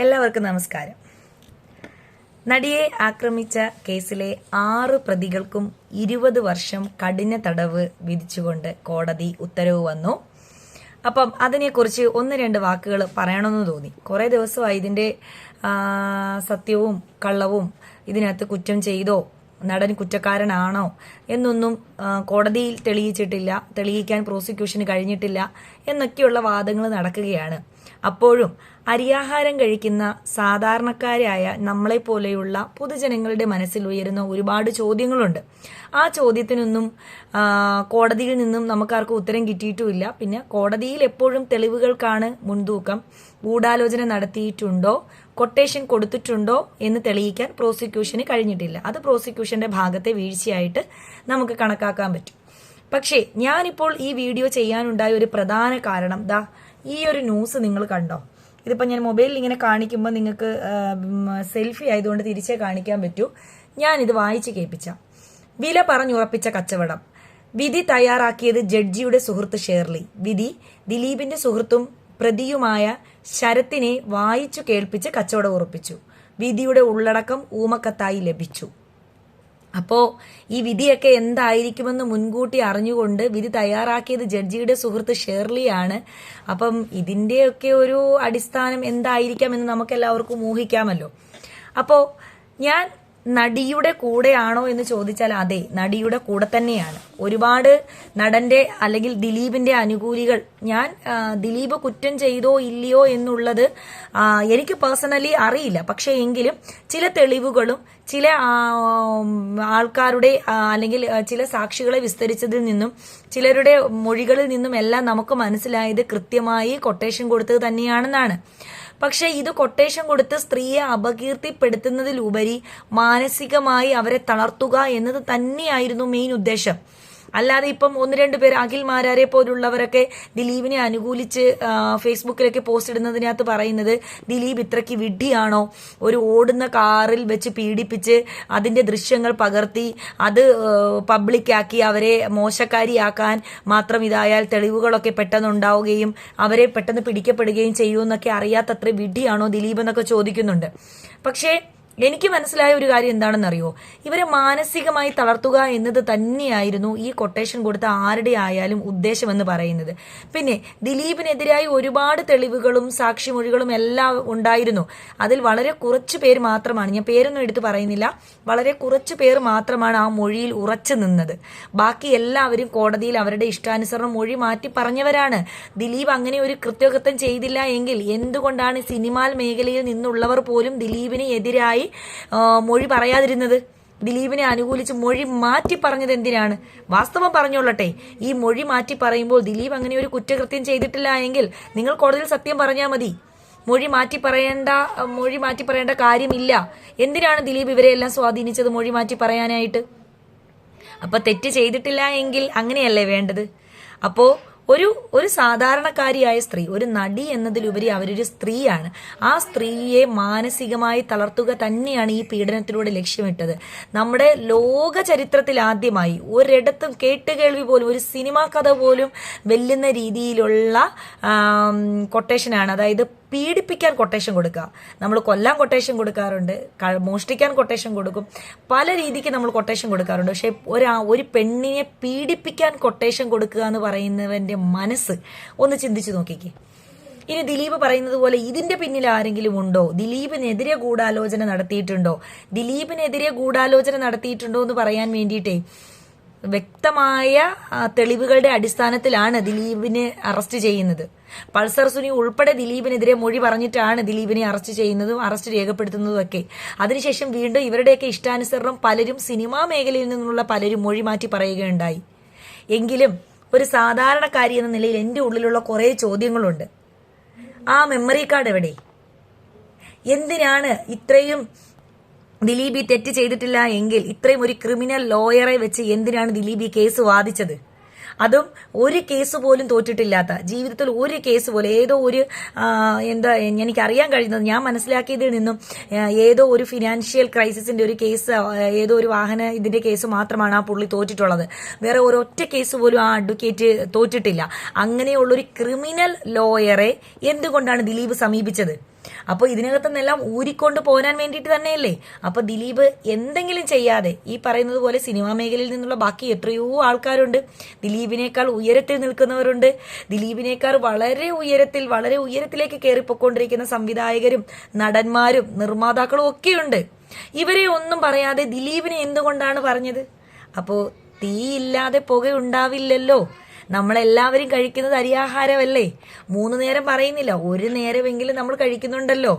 എല്ലാവർക്കും നമസ്കാരം. നടിയെ ആക്രമിച്ച കേസിലെ 6 പ്രതികൾക്കും 20 വർഷം കഠിന തടവ് വിധിച്ചുകൊണ്ട് കോടതി ഉത്തരവ് വന്നു. അപ്പം അതിനെക്കുറിച്ച് 1-2 വാക്കുകൾ പറയണമെന്ന് തോന്നി. കുറേ ദിവസമായി ഇതിന്റെ സത്യവും കള്ളവും, ഇതിനകത്ത് കുറ്റം ചെയ്തോ, നടൻ കുറ്റക്കാരനാണോ എന്നൊന്നും കോടതിയിൽ തെളിയിക്കാൻ പ്രോസിക്യൂഷന് കഴിഞ്ഞിട്ടില്ല എന്നൊക്കെയുള്ള വാദങ്ങൾ നടക്കുകയാണ്. അപ്പോഴും അരിയാഹാരം കഴിക്കുന്ന സാധാരണക്കാരായ നമ്മളെപ്പോലെയുള്ള പൊതുജനങ്ങളുടെ മനസ്സിൽ ഉയരുന്ന ഒരുപാട് ചോദ്യങ്ങളുണ്ട്. ആ ചോദ്യത്തിനൊന്നും കോടതിയിൽ നിന്നും നമുക്കാർക്കും ഉത്തരം കിട്ടിയിട്ടുമില്ല. പിന്നെ കോടതിയിൽ എപ്പോഴും തെളിവുകൾക്കാണ് മുൻതൂക്കം. ഗൂഢാലോചന നടത്തിയിട്ടുണ്ടോ, കൊട്ടേഷൻ കൊടുത്തിട്ടുണ്ടോ എന്ന് തെളിയിക്കാൻ പ്രോസിക്യൂഷന് കഴിഞ്ഞിട്ടില്ല. അത് പ്രോസിക്യൂഷന്റെ ഭാഗത്തെ വീഴ്ചയായിട്ട് നമുക്ക് കണക്കാക്കാൻ പറ്റും. പക്ഷേ ഞാനിപ്പോൾ ഈ വീഡിയോ ചെയ്യാനുണ്ടായ ഒരു പ്രധാന കാരണം ഈ ഒരു ന്യൂസ് നിങ്ങൾ കണ്ടോ? ഇതിപ്പോൾ ഞാൻ മൊബൈലിൽ ഇങ്ങനെ കാണിക്കുമ്പോൾ നിങ്ങൾക്ക് സെൽഫി ആയതുകൊണ്ട് തിരിച്ചേ കാണിക്കാൻ പറ്റൂ. ഞാനിത് വായിച്ച് കേൾപ്പിച്ചാം. വില പറഞ്ഞുറപ്പിച്ച കച്ചവടം. വിധി തയ്യാറാക്കിയത് ജഡ്ജിയുടെ സുഹൃത്ത് ഷേർലി. വിധി ദിലീപിന്റെ സുഹൃത്തും പ്രതിയുമായ ശരത്തിനെ വായിച്ചു കേൾപ്പിച്ച് കച്ചവടം ഉറപ്പിച്ചു. വിധിയുടെ ഉള്ളടക്കം ഊമക്കത്തായി ലഭിച്ചു. അപ്പോ ഈ വിധിയൊക്കെ എന്തായിരിക്കുമെന്ന് മുൻകൂട്ടി അറിഞ്ഞുകൊണ്ട് വിധി തയ്യാറാക്കിയത് ജഡ്ജിയുടെ സുഹൃത്ത് ഷേർലിയാണ്. അപ്പം ഇതിന്റെയൊക്കെ ഒരു അടിസ്ഥാനം എന്തായിരിക്കാം എന്ന് നമുക്ക് എല്ലാവർക്കും ഊഹിക്കാമല്ലോ. അപ്പോ ഞാൻ നടിയുടെ കൂടെയാണോ എന്ന് ചോദിച്ചാൽ അതെ, നടിയുടെ കൂടെ തന്നെയാണ്. ഒരുപാട് നടന്റെ അല്ലെങ്കിൽ ദിലീപിന്റെ അനുകൂലികൾ, ഞാൻ ദിലീപ് കുറ്റം ചെയ്തോ ഇല്ലയോ എന്നുള്ളത് എനിക്ക് പേഴ്സണലി അറിയില്ല. പക്ഷേ എങ്കിലും ചില തെളിവുകളും ചില ആൾക്കാരുടെ അല്ലെങ്കിൽ ചില സാക്ഷികളെ വിസ്തരിച്ചതിൽ നിന്നും ചിലരുടെ മൊഴികളിൽ നിന്നും എല്ലാം നമുക്ക് മനസ്സിലായത് കൃത്യമായി കൊട്ടേഷൻ കൊടുത്തത് തന്നെയാണെന്നാണ്. പക്ഷെ ഇത് കൊട്ടേഷൻ കൊടുത്ത് സ്ത്രീയെ അപകീർത്തിപ്പെടുത്തുന്നതിലുപരി മാനസികമായി അവരെ തളർത്തുക എന്നത് തന്നെയായിരുന്നു മെയിൻ ഉദ്ദേശം. അല്ലാതെ ഇപ്പം 1-2 പേർ, അഖിൽ മാരാരെ പോലുള്ളവരൊക്കെ ദിലീപിനെ അനുകൂലിച്ച് ഫേസ്ബുക്കിലൊക്കെ പോസ്റ്റ് ഇടുന്നതിനകത്ത് പറയുന്നത് ദിലീപ് ഇത്രയ്ക്ക് വിഡ്ഢിയാണോ, ഒരു ഓടുന്ന കാറിൽ വെച്ച് പീഡിപ്പിച്ച് അതിന്റെ ദൃശ്യങ്ങൾ പകർത്തി അത് പബ്ലിക്കാക്കി അവരെ മോശക്കാരിയാക്കാൻ മാത്രം ഇതായാൽ തെളിവുകളൊക്കെ പെട്ടെന്ന് ഉണ്ടാവുകയും അവരെ പെട്ടെന്ന് പിടിക്കപ്പെടുകയും ചെയ്യുമെന്നൊക്കെ അറിയാത്തത്ര വിഡ്ഢിയാണോ ദിലീപ് എന്നൊക്കെ ചോദിക്കുന്നുണ്ട്. പക്ഷേ എനിക്ക് മനസ്സിലായ ഒരു കാര്യം എന്താണെന്നറിയോ? ഇവരെ മാനസികമായി തളർത്തുക എന്നത് തന്നെയായിരുന്നു ഈ കൊട്ടേഷൻ കൊടുത്ത ആരുടെ ആയാലും ഉദ്ദേശമെന്ന് പറയുന്നത്. പിന്നെ ദിലീപിനെതിരായി ഒരുപാട് തെളിവുകളും സാക്ഷിമൊഴികളും എല്ലാം ഉണ്ടായിരുന്നു. അതിൽ വളരെ കുറച്ചു പേര് മാത്രമാണ്, ഞാൻ പേരൊന്നും എടുത്ത് പറയുന്നില്ല, വളരെ കുറച്ചു പേർ മാത്രമാണ് ആ മൊഴിയിൽ ഉറച്ചു നിന്നത്. ബാക്കി എല്ലാവരും കോടതിയിൽ അവരുടെ ഇഷ്ടാനുസരണം മൊഴി മാറ്റി പറഞ്ഞവരാണ്. ദിലീപ് അങ്ങനെ ഒരു കൃത്യകൃത്യം ചെയ്തില്ല എങ്കിൽ എന്തുകൊണ്ടാണ് സിനിമാ മേഖലയിൽ നിന്നുള്ളവർ പോലും ദിലീപിന് എതിരായി മൊഴി പറയാതിരുന്നത്? ദിലീപിനെ അനുകൂലിച്ച് മൊഴി മാറ്റി പറഞ്ഞത് എന്തിനാണ്? വാസ്തവം പറഞ്ഞോളട്ടെ, ഈ മൊഴി മാറ്റി പറയുമ്പോൾ ദിലീപ് അങ്ങനെ ഒരു കുറ്റകൃത്യം ചെയ്തിട്ടില്ല എങ്കിൽ നിങ്ങൾ കോടതിയിൽ സത്യം പറഞ്ഞാൽ മതി. മൊഴി മാറ്റി പറയേണ്ട കാര്യമില്ല. എന്തിനാണ് ദിലീപ് ഇവരെയെല്ലാം സ്വാധീനിച്ചത് മൊഴി മാറ്റി പറയാനായിട്ട്? അപ്പൊ തെറ്റ് ചെയ്തിട്ടില്ല എങ്കിൽ അങ്ങനെയല്ലേ വേണ്ടത്? അപ്പോ ഒരു സാധാരണക്കാരിയായ സ്ത്രീ, ഒരു നടി എന്നതിലുപരി അവരൊരു സ്ത്രീയാണ്. ആ സ്ത്രീയെ മാനസികമായി തളർത്തുക തന്നെയാണ് ഈ പീഡനത്തിലൂടെ ലക്ഷ്യമിട്ടത്. നമ്മുടെ ലോക ചരിത്രത്തിൽ ആദ്യമായി ഒരിടത്തും കേട്ടുകേൾവി പോലും, ഒരു സിനിമാ കഥ പോലും വെല്ലുന്ന രീതിയിലുള്ള കൊട്ടേഷനാണ്. അതായത് പീഡിപ്പിക്കാൻ കൊട്ടേഷൻ കൊടുക്കുക. നമ്മൾ കൊല്ലാൻ കൊട്ടേഷൻ കൊടുക്കാറുണ്ട്, മോഷ്ടിക്കാൻ കൊട്ടേഷൻ കൊടുക്കും, പല രീതിക്ക് നമ്മൾ കൊട്ടേഷൻ കൊടുക്കാറുണ്ട്. പക്ഷെ ഒരു പെണ്ണിനെ പീഡിപ്പിക്കാൻ കൊട്ടേഷൻ കൊടുക്കുക എന്ന് പറയുന്നവന്റെ മനസ്സ് ഒന്ന് ചിന്തിച്ചു നോക്കിക്കേ. ഇനി ദിലീപ് പറയുന്നത് പോലെ ഇതിന്റെ പിന്നിൽ ആരെങ്കിലും ഉണ്ടോ? ദിലീപിനെതിരെ ഗൂഢാലോചന നടത്തിയിട്ടുണ്ടോ എന്ന് പറയാൻ വേണ്ടിയിട്ടേ വ്യക്തമായ തെളിവുകളുടെ അടിസ്ഥാനത്തിലാണ് ദിലീപിനെ അറസ്റ്റ് ചെയ്യുന്നത്. പൾസർ സുനി ഉൾപ്പെടെ ദിലീപിനെതിരെ മൊഴി പറഞ്ഞിട്ടാണ് ദിലീപിനെ അറസ്റ്റ് ചെയ്യുന്നതും അറസ്റ്റ് രേഖപ്പെടുത്തുന്നതും ഒക്കെ. അതിനുശേഷം വീണ്ടും ഇവരുടെയൊക്കെ ഇഷ്ടാനുസരണം പലരും, സിനിമാ മേഖലയിൽ നിന്നുള്ള പലരും മൊഴി മാറ്റി പറയുകയുണ്ടായി. എങ്കിലും ഒരു സാധാരണക്കാരി എന്ന നിലയിൽ എൻ്റെ ഉള്ളിലുള്ള കുറേ ചോദ്യങ്ങളുണ്ട്. ആ മെമ്മറി കാർഡ് എവിടെ? എന്തിനാണ് ഇത്രയും ദിലീപ് ഈ തെറ്റ് ചെയ്തിട്ടില്ല എങ്കിൽ ഇത്രയും ഒരു ക്രിമിനൽ ലോയറെ വെച്ച് എന്തിനാണ് ദിലീപ് ഈ കേസ് വാദിച്ചത്? അതും ഒരു കേസ് പോലും തോറ്റിട്ടില്ലാത്ത, ജീവിതത്തിൽ ഒരു കേസ് പോലും, ഏതോ ഒരു എനിക്കറിയാൻ കഴിയുന്നത്, ഞാൻ മനസ്സിലാക്കിയതിൽ നിന്നും ഏതോ ഒരു ഫിനാൻഷ്യൽ ക്രൈസിസിന്റെ ഒരു കേസ്, ഏതോ ഒരു വാഹന ഇതിന്റെ കേസ് മാത്രമാണ് ആ പുള്ളി തോറ്റിട്ടുള്ളത്. വേറെ ഒരൊറ്റ കേസ് പോലും ആ അഡ്വക്കേറ്റ് തോറ്റിട്ടില്ല. അങ്ങനെയുള്ളൊരു ക്രിമിനൽ ലോയറെ എന്തുകൊണ്ടാണ് ദിലീപ് സമീപിച്ചത്? അപ്പോൾ ഇതിനകത്ത് നിന്നെല്ലാം ഊരിക്കൊണ്ട് പോരാൻ വേണ്ടിയിട്ട് തന്നെയല്ലേ. അപ്പൊ ദിലീപ് എന്തെങ്കിലും ചെയ്യാതെ ഈ പറയുന്നത് പോലെ സിനിമാ മേഖലയിൽ നിന്നുള്ള ബാക്കി എത്രയോ ആൾക്കാരുണ്ട്, ദിലീപിനേക്കാൾ ഉയരത്തിൽ നിൽക്കുന്നവരുണ്ട്, ദിലീപിനേക്കാൾ വളരെ ഉയരത്തിലേക്ക് കയറിപ്പോയിക്കൊണ്ടിരിക്കുന്ന സംവിധായകരും നടന്മാരും നിർമ്മാതാക്കളും ഒക്കെയുണ്ട്. ഇവരെ ഒന്നും പറയാതെ ദിലീപിനെ എന്തുകൊണ്ടാണ് പറഞ്ഞത്? അപ്പോ തീയില്ലാതെ പുക ഉണ്ടാവില്ലല്ലോ. നമ്മളെല്ലാവരും കഴിക്കുന്നത് അരിയാഹാരമല്ലേ? 3 നേരം പറയുന്നില്ല, 1 നേരമെങ്കിലും നമ്മൾ കഴിക്കുന്നുണ്ടല്ലോ.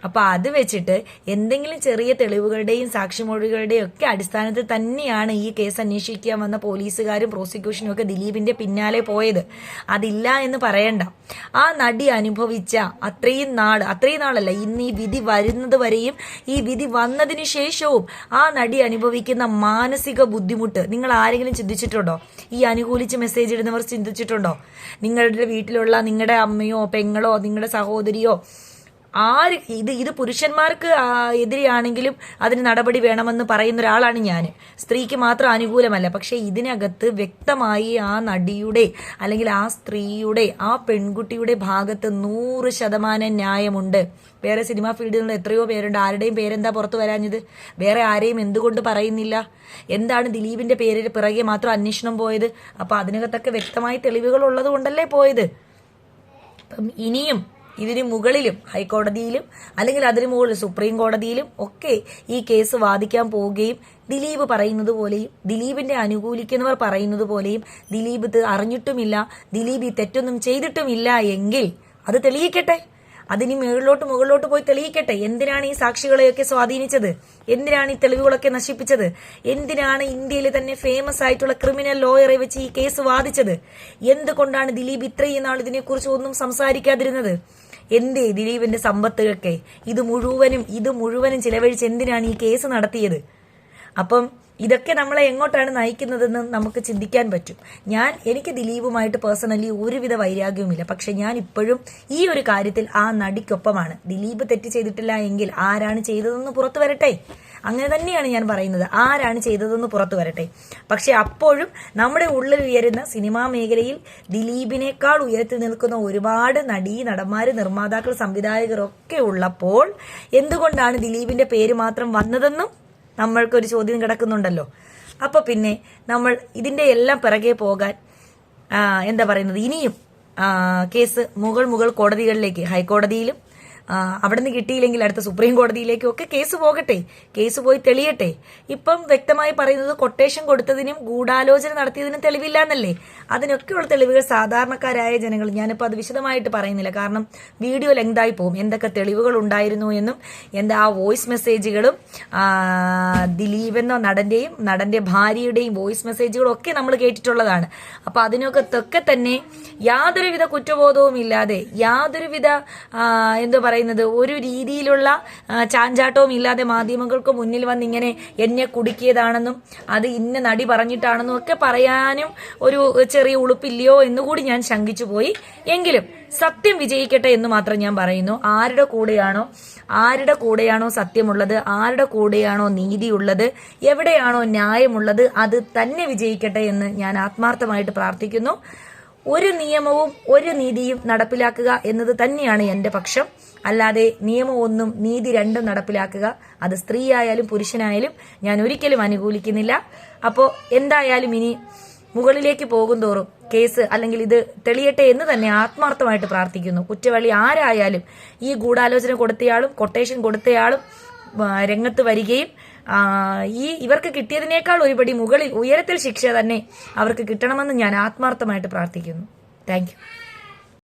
അപ്പൊ അത് വെച്ചിട്ട് എന്തെങ്കിലും ചെറിയ തെളിവുകളുടെയും സാക്ഷിമൊഴികളുടെയും ഒക്കെ അടിസ്ഥാനത്തിൽ തന്നെയാണ് ഈ കേസ് അന്വേഷിക്കാൻ വന്ന പോലീസുകാരും പ്രോസിക്യൂഷനും ഒക്കെ ദിലീപിന്റെ പിന്നാലെ പോയത്. അതില്ല എന്ന് പറയണ്ട. ആ നടി അനുഭവിച്ച അത്രയും നാളല്ല, ഇന്ന് ഈ വിധി വരുന്നത് വരെയും ഈ വിധി വന്നതിന് ശേഷവും ആ നടി അനുഭവിക്കുന്ന മാനസിക ബുദ്ധിമുട്ട് നിങ്ങൾ ആരെങ്കിലും ചിന്തിച്ചിട്ടുണ്ടോ? ഈ അനുകൂലിച്ച് മെസ്സേജ് ഇടുന്നവർ ചിന്തിച്ചിട്ടുണ്ടോ? നിങ്ങളുടെ വീട്ടിലുള്ള നിങ്ങളുടെ അമ്മയോ പെങ്ങളോ നിങ്ങളുടെ സഹോദരിയോ ഇത് പുരുഷന്മാർക്ക് എതിരെയാണെങ്കിലും അതിന് നടപടി വേണമെന്ന് പറയുന്ന ഒരാളാണ് ഞാൻ. സ്ത്രീക്ക് മാത്രം അനുകൂലമല്ല. പക്ഷെ ഇതിനകത്ത് വ്യക്തമായി ആ നടിയുടെ അല്ലെങ്കിൽ ആ സ്ത്രീയുടെ ആ പെൺകുട്ടിയുടെ ഭാഗത്ത് 100% ന്യായമുണ്ട്. വേറെ സിനിമാ ഫീൽഡിൽ നിന്ന് എത്രയോ പേരുണ്ട്, ആരുടെയും പേരെന്താ പുറത്തു വരാഞ്ഞത്? വേറെ ആരെയും എന്തുകൊണ്ട് പറയുന്നില്ല? എന്താണ് ദിലീപിന്റെ പേരിൽ പിറകെ മാത്രം അന്വേഷണം പോയത്? അപ്പൊ അതിനകത്തൊക്കെ വ്യക്തമായി തെളിവുകൾ ഉള്ളത് കൊണ്ടല്ലേ പോയത്. അപ്പം ഇനിയും ഇതിന് മുകളിലും ഹൈക്കോടതിയിലും അല്ലെങ്കിൽ അതിന് മുകളിൽ സുപ്രീം കോടതിയിലും ഒക്കെ ഈ കേസ് വാദിക്കാൻ പോവുകയും ദിലീപ് പറയുന്നത് പോലെയും ദിലീപിന്റെ അനുകൂലിക്കുന്നവർ പറയുന്നത് പോലെയും ദിലീപ് ഇത് അറിഞ്ഞിട്ടുമില്ല, ദിലീപ് ഈ തെറ്റൊന്നും ചെയ്തിട്ടുമില്ല എങ്കിൽ അത് തെളിയിക്കട്ടെ. അതിന് മുകളിലോട്ട് പോയി തെളിയിക്കട്ടെ. എന്തിനാണ് ഈ സാക്ഷികളെയൊക്കെ സ്വാധീനിച്ചത്? എന്തിനാണ് ഈ തെളിവുകളൊക്കെ നശിപ്പിച്ചത്? എന്തിനാണ് ഇന്ത്യയിൽ തന്നെ ഫേമസ് ആയിട്ടുള്ള ക്രിമിനൽ ലോയറെ വെച്ച് ഈ കേസ് വാദിച്ചത്? എന്തുകൊണ്ടാണ് ദിലീപ് ഇത്രയും നാൾ ഇതിനെക്കുറിച്ച് ഒന്നും സംസാരിക്കാതിരുന്നത്? എന്തേ ദിലീപിന്റെ സമ്പത്തുകൾക്ക് ഇത് മുഴുവനും ചിലവഴിച്ച് എന്തിനാണ് ഈ കേസ് നടത്തിയത്? അപ്പം ഇതൊക്കെ നമ്മളെ എങ്ങോട്ടാണ് നയിക്കുന്നതെന്ന് നമുക്ക് ചിന്തിക്കാൻ പറ്റും. എനിക്ക് ദിലീപുമായിട്ട് പേഴ്സണലി ഒരുവിധ വൈരാഗ്യവുമില്ല. പക്ഷെ ഞാൻ ഇപ്പോഴും ഈ ഒരു കാര്യത്തിൽ ആ നടിക്കൊപ്പമാണ്. ദിലീപ് തെറ്റ് ചെയ്തിട്ടില്ല എങ്കിൽ ആരാണ് ചെയ്തതെന്ന് പുറത്തു വരട്ടെ. അങ്ങനെ തന്നെയാണ് ഞാൻ പറയുന്നത്. ആരാണ് ചെയ്തതെന്ന് പുറത്തു വരട്ടെ. പക്ഷെ അപ്പോഴും നമ്മുടെ ഉള്ളിൽ ഉയരുന്ന സിനിമാ മേഖലയിൽ ദിലീപിനേക്കാൾ ഉയരത്തിൽ നിൽക്കുന്ന ഒരുപാട് നടന്മാര് നിർമ്മാതാക്കൾ സംവിധായകരൊക്കെ ഉള്ളപ്പോൾ എന്തുകൊണ്ടാണ് ദിലീപിന്റെ പേര് മാത്രം വന്നതെന്നും നമ്മൾക്കൊരു ചോദ്യം കിടക്കുന്നുണ്ടല്ലോ. അപ്പൊ പിന്നെ നമ്മൾ ഇതിന്റെ എല്ലാം പിറകെ പോകാൻ ഇനിയും കേസ് മുകൾ കോടതികളിലേക്ക്, ഹൈക്കോടതിയിലും അവിടെ നിന്ന് കിട്ടിയില്ലെങ്കിൽ അടുത്ത സുപ്രീം കോടതിയിലേക്കും ഒക്കെ കേസ് പോകട്ടെ. കേസ് പോയി തെളിയട്ടെ. ഇപ്പം വ്യക്തമായി പറയുന്നത് കൊട്ടേഷൻ കൊടുത്തതിനും ഗൂഢാലോചന നടത്തിയതിനും തെളിവില്ല എന്നല്ലേ. അതിനൊക്കെയുള്ള തെളിവുകൾ സാധാരണക്കാരായ ജനങ്ങൾ, ഞാനിപ്പോൾ അത് വിശദമായിട്ട് പറയുന്നില്ല, കാരണം വീഡിയോ ലെങ്തായി പോകും. എന്തൊക്കെ തെളിവുകൾ ഉണ്ടായിരുന്നു എന്നും ആ വോയിസ് മെസ്സേജുകളും ദിലീപെന്ന നടന്റെ ഭാര്യയുടെയും വോയിസ് മെസ്സേജുകളും ഒക്കെ നമ്മൾ കേട്ടിട്ടുള്ളതാണ്. അപ്പൊ അതിനൊക്കെ തന്നെ യാതൊരുവിധ കുറ്റബോധവും ഇല്ലാതെ, യാതൊരുവിധ ഒരു രീതിയിലുള്ള ചാഞ്ചാട്ടവും ഇല്ലാതെ മാധ്യമങ്ങൾക്ക് മുന്നിൽ വന്ന് ഇങ്ങനെ എന്നെ കുടുക്കിയതാണെന്നും അത് ഇന്ന നടി പറഞ്ഞിട്ടാണെന്നും ഒക്കെ പറയാനും ഒരു ചെറിയ ഉളുപ്പില്ലയോ എന്നുകൂടി ഞാൻ ശങ്കിച്ചു പോയി. എങ്കിലും സത്യം വിജയിക്കട്ടെ എന്ന് മാത്രം ഞാൻ പറയുന്നു. ആരുടെ കൂടെയാണോ സത്യമുള്ളത്, ആരുടെ കൂടെയാണോ നീതിയുള്ളത്, എവിടെയാണോ ന്യായമുള്ളത്, അത് തന്നെ വിജയിക്കട്ടെ എന്ന് ഞാൻ ആത്മാർത്ഥമായിട്ട് പ്രാർത്ഥിക്കുന്നു. ഒരു നിയമവും ഒരു നീതിയും നടപ്പിലാക്കുക എന്നത് തന്നെയാണ് എന്റെ പക്ഷം. അല്ലാതെ നിയമം ഒന്നും നീതി രണ്ടും നടപ്പിലാക്കുക, അത് സ്ത്രീ ആയാലും പുരുഷനായാലും ഞാൻ ഒരിക്കലും അനുകൂലിക്കുന്നില്ല. അപ്പോൾ എന്തായാലും ഇനി മുകളിലേക്ക് പോകും തോറും കേസ് അല്ലെങ്കിൽ ഇത് തെളിയട്ടെ എന്ന് തന്നെ ആത്മാർത്ഥമായിട്ട് പ്രാർത്ഥിക്കുന്നു. കുറ്റവാളി ആരായാലും, ഈ ഗൂഢാലോചന കൊടുത്തയാളും കൊട്ടേഷൻ കൊടുത്തയാളും രംഗത്ത് വരികയും ഇവർക്ക് കിട്ടിയതിനേക്കാൾ ഒരുപടി മുകളിൽ ഉയരത്തിൽ ശിക്ഷ തന്നെ അവർക്ക് കിട്ടണമെന്ന് ഞാൻ ആത്മാർത്ഥമായിട്ട് പ്രാർത്ഥിക്കുന്നു. Thank you.